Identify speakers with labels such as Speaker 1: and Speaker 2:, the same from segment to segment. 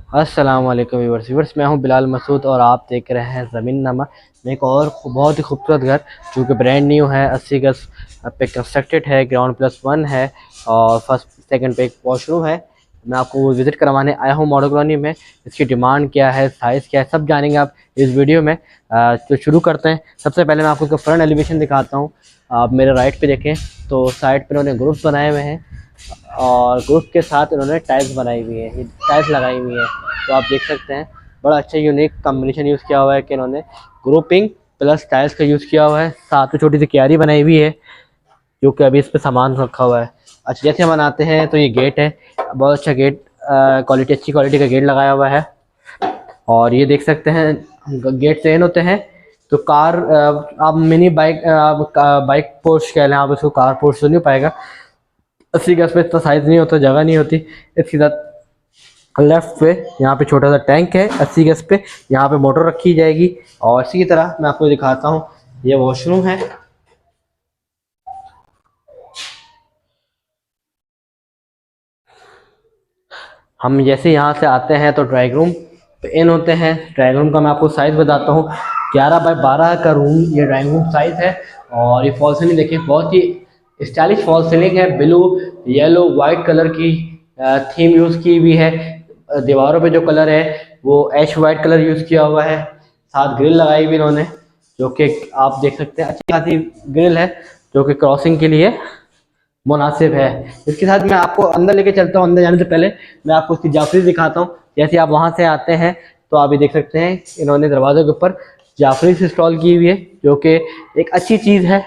Speaker 1: अस्सलाम वालेकुम व्यूअर्स, मैं हूं बिलाल मसूद और आप देख रहे हैं ज़मीननामा में एक और बहुत ही खूबसूरत घर जो कि ब्रांड न्यू है। 80 गज पे कंस्ट्रक्टेड है, ग्राउंड प्लस वन है और फर्स्ट सेकंड पे एक वॉशरूम है। मैं आपको वो विज़िट करवाने आया हूं मॉडल कॉलोनी में। इसकी डिमांड क्या है, साइज़ क्या है, सब जानेंगे आप इस वीडियो में। तो शुरू करते हैं। सबसे पहले मैं आपको इसका फ्रंट एलिवेशन दिखाता हूँ। आप मेरे राइट पे देखें तो साइड पर उन्होंने ग्रुप्स बनाए हुए हैं और ग्रुप के साथ इन्होंने टाइल्स बनाई हुई है, ये टाइल्स लगाई हुई है। तो आप देख सकते हैं बड़ा अच्छा यूनिक कॉम्बिनेशन यूज़ किया हुआ है कि इन्होंने ग्रुपिंग प्लस टाइल्स का यूज़ किया हुआ है। साथ में छोटी सी क्यारी बनाई हुई है जो कि अभी इस पर सामान रखा हुआ है। अच्छा, जैसे हम आते हैं तो ये गेट है, बहुत अच्छा गेट, क्वालिटी अच्छी क्वालिटी का गेट लगाया हुआ है। और ये देख सकते हैं गेट से इन होते हैं तो कार, आप मिनी बाइक, बाइक पोर्च कह लें आप इसको, कार पोर्च तो नहीं पाएगा। 80 गज पे इतना साइज नहीं होता, जगह नहीं होती। इसके साथ लेफ्ट पे यहाँ पे छोटा सा टैंक है 80 गज पे, यहाँ पे मोटर रखी जाएगी। और इसी की तरह मैं आपको दिखाता हूँ, ये वॉशरूम है। हम जैसे यहाँ से आते हैं तो ड्राइंग रूम पे इन होते हैं। ड्राइंग रूम का मैं आपको साइज़ बताता हूँ, 11 बाय 12 का रूम ये ड्राइंग रूम साइज़ है। और ये फॉल सीलिंग देखिए, बहुत ही स्टाइलिश फॉल सीलिंग है। ब्लू येलो वाइट कलर की थीम यूज़ की हुई है। दीवारों पे जो कलर है वो ऐश वाइट कलर यूज़ किया हुआ है। साथ ग्रिल लगाई हुई इन्होंने जो कि आप देख सकते हैं, अच्छी खासी ग्रिल है जो कि क्रॉसिंग के लिए मुनासिब है। इसके साथ मैं आपको अंदर लेके चलता हूँ। अंदर जाने से पहले मैं आपको उसकी जाफरी दिखाता हूँ। जैसे आप वहाँ से आते हैं तो आप ये देख सकते हैं इन्होंने दरवाजे के ऊपर जाफरी से इंस्टॉल की हुई है जो कि एक अच्छी चीज़ है।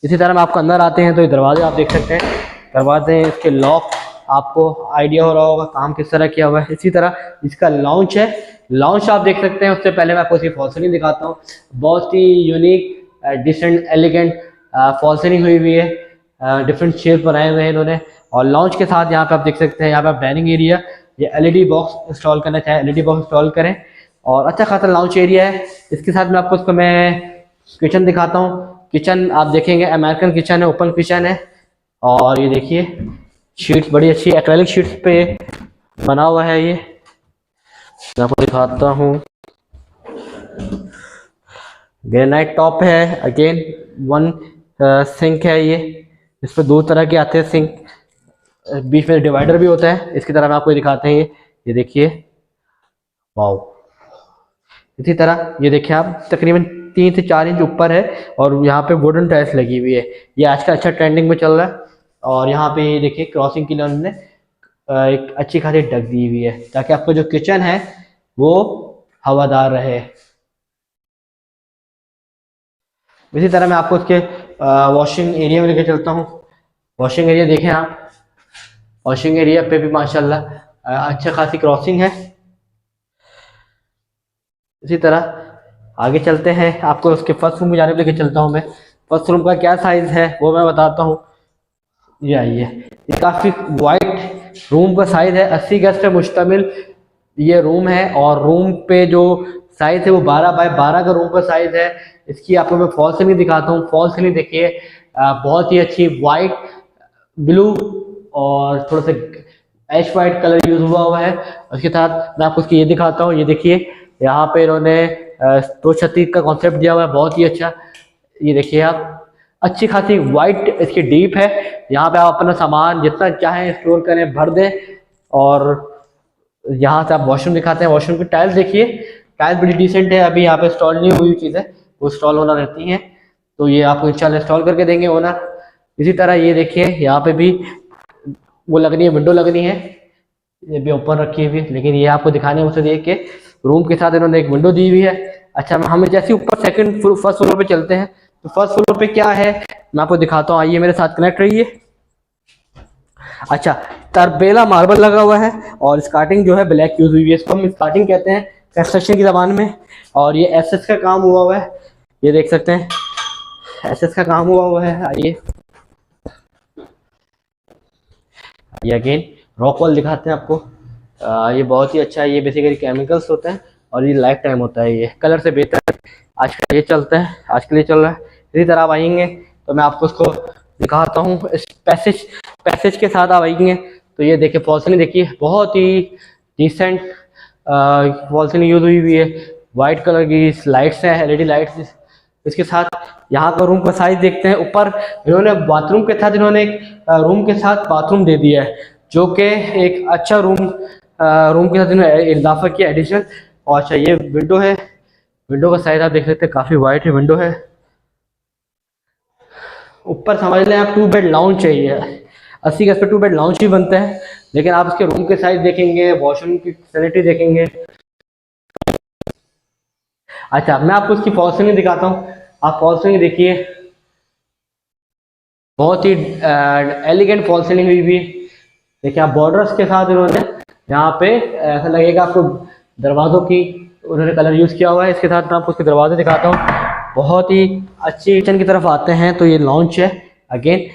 Speaker 1: इसी तरह मैं आपको अंदर आते हैं तो ये दरवाजे आप देख सकते हैं, दरवाजे इसके लॉक, आपको आइडिया हो रहा होगा काम किस तरह किया हुआ है। इसी तरह इसका लॉन्च है, लॉन्च आप देख सकते हैं। उससे पहले मैं आपको इसकी फॉल सीलिंग दिखाता हूँ। बहुत ही unique decent elegant fall ceiling हुई हुई है, डिफरेंट शेप बनाए हुए हैं इन्होंने। और लॉन्च के साथ यहाँ पे आप देख सकते हैं, यहाँ पे आप डाइनिंग एरिया, ये एलईडी बॉक्स इंस्टॉल करना चाहें एलईडी बॉक्स इंस्टॉल करें। और अच्छा खासा लॉन्च एरिया है। इसके साथ में आपको इसको मैं किचन दिखाता हूँ। किचन आप देखेंगे अमेरिकन किचन है, ओपन किचन है। और ये देखिए शीट्स बड़ी अच्छी एक्रेलिक शीट्स पे बना हुआ है। ये मैं आपको दिखाता हूँ, ग्रेनाइट टॉप है। अगेन वन सिंक है ये, इस पर दो तरह के आते हैं सिंक, बीच में डिवाइडर भी होता है। इसकी तरह मैं आपको दिखाते हैं, ये देखिए, वाओ। इसी तरह ये देखिए आप तकरीबन 3 से 4 इंच ऊपर है और यहाँ पे वुडन टाइल्स लगी हुई है। ये आजकल अच्छा ट्रेंडिंग में चल रहा है। और यहाँ पे ये देखिए क्रॉसिंग के लिए उन्होंने एक अच्छी खासी डक दी हुई है ताकि आपका जो किचन है वो हवादार रहे। इसी तरह मैं आपको उसके वॉशिंग एरिया में लेके चलता हूँ। वॉशिंग एरिया देखें आप, वॉशिंग एरिया पे भी माशाल्लाह अच्छा खासी क्रॉसिंग है। इसी तरह आगे चलते हैं, आपको उसके फर्स्ट रूम में जाने लेके चलता हूँ मैं। फर्स्ट रूम का क्या साइज है वो मैं बताता हूँ। ये आइए, ये काफ़ी वाइट रूम का साइज है, 80 गज पे मुश्तमिल ये रूम है। और रूम पे जो साइज है वो 12 बाय 12 का रूम का साइज है। इसकी आपको मैं फॉल सीलिंग दिखाता हूँ। फॉल सीलिंग देखिए, बहुत ही अच्छी वाइट ब्लू और थोड़ा सा ऐश वाइट कलर यूज हुआ है। उसके साथ मैं आपको इसकी ये दिखाता हूँ, ये देखिए यहाँ पे इन्होंने दो छत्ती का कॉन्सेप्ट दिया हुआ है, बहुत ही अच्छा। ये देखिए आप, अच्छी खासी वाइट इसकी डीप है। यहाँ पे आप अपना सामान जितना चाहें स्टोर करें, भर दें। और यहाँ से आप वॉशरूम दिखाते हैं। वॉशरूम की टाइल्स देखिए, टाइल्स बड़ी डिसेंट है, अभी यहाँ पे इंस्टॉल नहीं हुई चीज़ है, वो इंस्टॉल होना रहती हैं। तो ये आपको इंशाल्लाह इंस्टॉल करके देंगे ओनर। इसी तरह ये देखिए यहाँ पे भी वो लगनी है, विंडो लगनी है, ये भी ओपन रखी हुई है। लेकिन ये आपको दिखाने मुझसे देख के रूम के साथ इन्होंने एक विंडो दी हुई है। अच्छा, हम जैसे ऊपर फर्स्ट फ्लोर पे चलते हैं तो फर्स्ट फ्लोर पे क्या है मैं आपको दिखाता हूँ। आइए मेरे साथ कनेक्ट रहिए। अच्छा, तरबेला मार्बल लगा हुआ है और स्कार्टिंग जो है ब्लैक यूज हुई है, इसको हम स्कार्टिंग कहते हैं कंस्ट्रक्शन की जबान में। और ये एसएस का काम हुआ है, ये देख सकते हैं एसएस का काम हुआ है। आइए ये अगेन रॉक वॉल दिखाते हैं आपको। ये बहुत ही अच्छा है, ये बेसिकली केमिकल्स होते हैं और ये लाइफ टाइम होता है। ये कलर से बेहतर आजकल ये चलता है, आजकल ये चल रहा है। इसी तरह आप आएंगे तो मैं आपको उसको दिखाता हूँ। इस पैसेज के साथ आप आएंगे तो ये देखिए फॉल सीलिंग देखिए, बहुत ही डिसेंट वॉल सीलिंग यूज हुई हुई है। वाइट कलर की लाइट्स हैं, एलईडी लाइट्स। इसके साथ यहाँ का रूम का साइज देखते हैं। ऊपर इन्होंने बाथरूम के साथ इन्होंने एक रूम के साथ बाथरूम दे दिया है, जो कि एक अच्छा रूम के साथ इन्होंने इजाफा किया एडिशनल। और अच्छा ये विंडो है, विंडो का साइज आप देख सकते हैं, काफ़ी वाइड है विंडो है। ऊपर समझ लें आप 2 बेड लाउंज चाहिए, 80 गज पे 2 बेड लाउंज ही बनते हैं। लेकिन आप इसके रूम के साइज देखेंगे, वॉशरूम की फैसिलिटी देखेंगे। अच्छा मैं आपको इसकी फॉल सीलिंग दिखाता हूँ। आप फॉल सीलिंग देखिए, बहुत ही एलिगेंट फॉल सीलिंग हुई हुई। देखिए आप बॉर्डर्स के साथ इन्होंने यहाँ पे ऐसा लगेगा आपको दरवाज़ों की उन्होंने कलर यूज़ किया हुआ है। इसके साथ मैं आपको उसके दरवाजे दिखाता हूँ। बहुत ही अच्छी किचन की तरफ आते हैं तो ये लॉन्च है। अगेन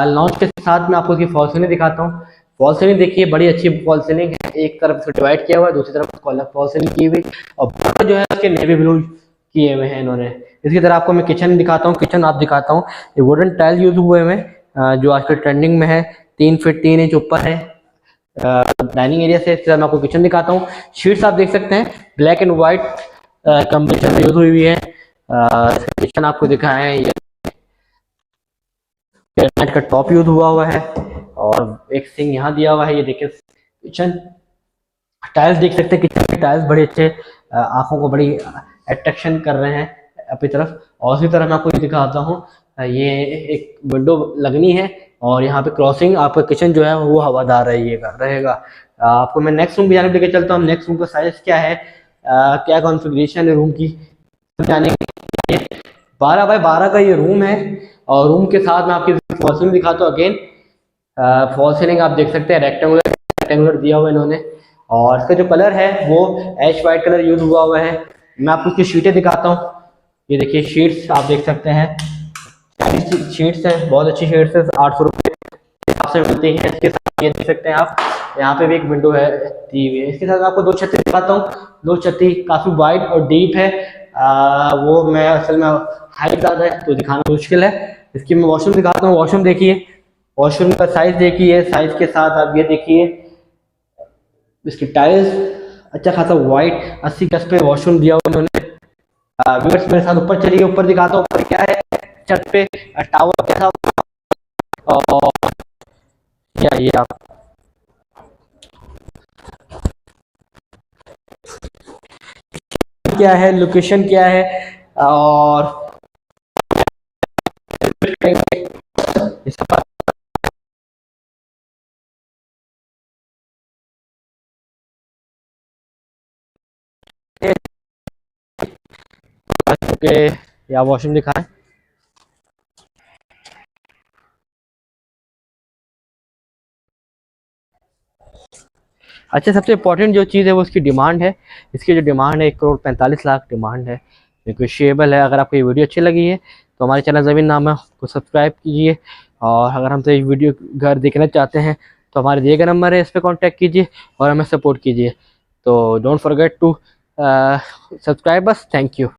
Speaker 1: लॉन्च के साथ मैं आपको उसकी फॉल सीलिंग दिखाता हूँ। फॉल सीलिंग देखिए, बड़ी अच्छी फॉल सीलिंग है। एक तरफ इसको डिवाइड किया हुआ है, दूसरी तरफ उसको अलग फॉल सीलिंग की हुई, और बॉर्डर जो है उसके नेवी ब्लू किए हुए हैं इन्होंने। इसकी तरह आपको मैं किचन दिखाता हूँ। किचन आप दिखाता हूँ, ये वुडन टाइल यूज हुए हैं जो आजकल ट्रेंडिंग में है। 3 फीट 3 इंच ऊपर है डाइनिंग एरिया से। इसके साथ मैं आपको किचन दिखाता हूँ। शीट्स आप देख सकते हैं, black and white combination use हुई हुई है। किचन आपको दिखाया है, ये ग्रेनाइट का टॉप यूज हुआ है, और एक सिंक यहाँ दिया हुआ है। ये देखिए किचन टाइल्स देख सकते हैं, किचन के टाइल्स बड़े अच्छे आंखों को बड़ी अट्रैक्शन कर रहे हैं अपनी तरफ। और उसी तरह मैं आपको ये दिखाता हूँ, ये एक विंडो लगनी है, और यहाँ पे क्रॉसिंग आपका किचन जो है वो हवादार रहेगा। आपको मैं नेक्स्ट रूम की जाने लेके चलता हूँ। नेक्स्ट रूम का साइज क्या है, क्या कॉन्फ़िगरेशन है रूम की, जाने के 12 बाय 12 का ये रूम है। और रूम के साथ मैं आपकी फॉल सीलिंग दिखाता हूँ। अगेन फॉल सीलिंग आप देख सकते हैं, रेक्टेंगुलर दिया हुआ है इन्होंने, और इसका जो कलर है वो ऐश वाइट कलर यूज हुआ है। मैं आपको इसकी शीटें दिखाता हूँ। ये देखिए शीट्स आप देख सकते हैं, शीट्स हैं, बहुत अच्छी शीट्स है, 800 रुपये हिसाब से मिलती है। इसके साथ ये देख सकते हैं आप, यहाँ पे भी एक विंडो है दी हुई है। इसके साथ आपको 2 छत्ती दिखाता हूँ। 2 छत्ती काफ़ी वाइड और डीप है। वो मैं असल में हाइट ज़्यादा है तो दिखाना मुश्किल है। इसकी मैं वॉशरूम दिखाता हूँ। वॉशरूम देखिए, वॉशरूम का साइज देखिए, साइज के साथ आप ये देखिए इसकी टाइल्स अच्छा खासा वाइट 80 गज पे वॉशरूम दिया हुआ उन्होंने। व्यूअर्स मेरे साथ ऊपर चलिए, ऊपर दिखाता हूँ ऊपर क्या है छत पे टावर कैसा, और क्या ये आप क्या है, लोकेशन क्या है, और या वॉशरूम दिखाएं। अच्छा सबसे इम्पोर्टेंट जो चीज़ है वो इसकी डिमांड है। इसकी जो डिमांड है 1,45,00,000 डिमांड है, नेगोशिएबल है। अगर आपको ये वीडियो अच्छी लगी है तो हमारे चैनल ज़मीन नामा को सब्सक्राइब कीजिए, और अगर हमसे ये वीडियो घर देखना चाहते हैं तो हमारे दिए गए नंबर है, इस पर कॉन्टैक्ट कीजिए और हमें सपोर्ट कीजिए। तो don't forget to subscribe us. Thank you.